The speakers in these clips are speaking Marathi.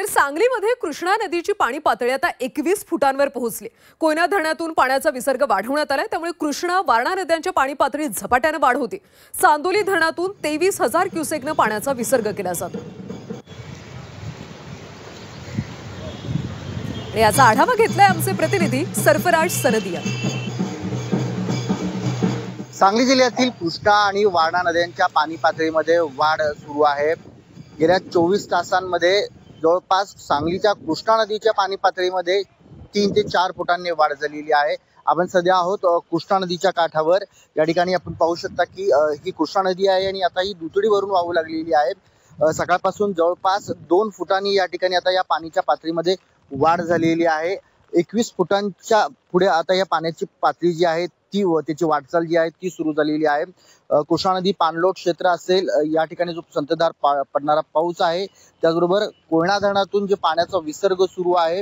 सांगलीमध्ये कृष्णा नदीची पाणी पातळी आता 21 फुटांवर पोहोचली। कोयना धरणातून पाण्याचा विसर्ग वाढवण्यात आलाय, त्यामुळे कृष्णा वारणा नद्यांच्या पाणी पातळीत झपाट्याने वाढ होती। चांदोली धरणातून 23,000 क्युसेकने पाण्याचा विसर्ग केला जातो। याचा आढावा घेतलाय आमचे प्रतिनिधी सरफराज सरदिया। सांगली जिल्ह्यातील कृष्णा आणि वारणा नद्यांच्या पाणी पातळीमध्ये वाढ सुरू आहे। गेल्या 24 तासांमध्ये जवळपास सांगलीच्या कृष्णा नदीच्या पाणी पातळीमध्ये 3 ते 4 फुटांनी वाढ झालेली आहे। आपण सध्या आहोत कृष्णा नदीच्या काठावर। या ठिकाणी आपण पाहू शकता की ही कृष्णा नदी आहे आणि आता ही दुतडीवरून वाहू लागलेली आहे। सकाळपासून जवळपास 2 फुटांनी या ठिकाणी आता या पाण्याच्या पातळीमध्ये वाढ झालेली आहे। 21 फुटांच्या पुढे आता या पाण्याची पातळी जी आहे ती व त्याची वाटचाल जी आहे ती सुरू झालेली आहे। कृष्णा नदी पाणलोट क्षेत्र असेल, या ठिकाणी जो संततधार पडणारा पाऊस आहे, त्याचबरोबर कोयना धरणातून जे पाण्याचा विसर्ग सुरू आहे,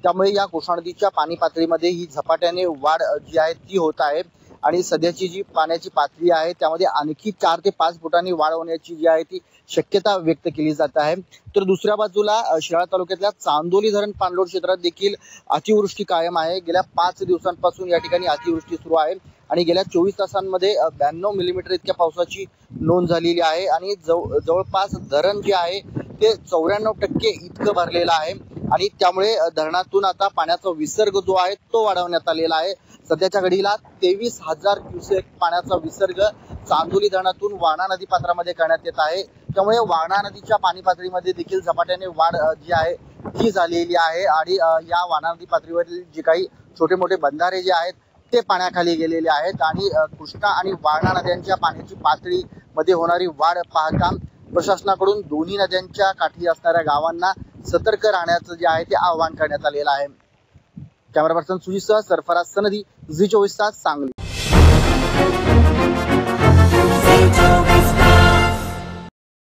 त्यामुळे या कृष्णा नदीच्या पाणी पातळीमध्ये ही झपाट्याने वाढ जी आहे ती होत आहे। आणि सध्याची जी पाण्याची पातळी आहे त्यामध्ये आणखी 4 ते 5 फुटांनी वाढ होण्याची जी आहे ती शक्यता व्यक्त केली जात आहे। तर दुसऱ्या बाजूला शिराळा तालुक्यातल्या चांदोली धरण पाणलोट क्षेत्रात देखील अतिवृष्टी कायम आहे। गेल्या 5 दिवसांपासून या ठिकाणी अतिवृष्टी सुरू आहे आणि गेल्या 24 तासांमध्ये 92 मिलीमीटर इतक्या पावसाची नोंद झालेली आहे आणि जवळपास धरण जे आहे ते 94% इतकं भरलेलं आहे आणि त्यामुळे धरणातून आता पाण्याचा विसर्ग जो आहे तो वाढवण्यात आलेला आहे। सध्याच्या घडीला 23,000 क्युसेक पाण्याचा विसर्ग चांदोली धरणातून वारणा नदी पात्रामध्ये करण्यात येत आहे। त्यामुळे वारणा नदीच्या पाणी पातळीमध्ये देखील झपाट्याने वाढ जी आहे ती झालेली आहे आणि या वारणा नदी पातळीवरील जे काही छोटे मोठे बंधारे जे आहेत ते पाण्याखाली गेलेले आहेत आणि कृष्णा आणि वारणा नद्यांच्या पाण्याची पातळी मध्ये होणारी वाढ पाहता प्रशासनाकडून दोन्ही नद्यांच्या काठी असणाऱ्या गावांना सतर्क राहण्याचं जे आहे ते आवाहन करण्यात आलेलं आहे। कॅमेरा पर्सन सुजितसह सरफराज सनदी, झी 24 तास, सांगली।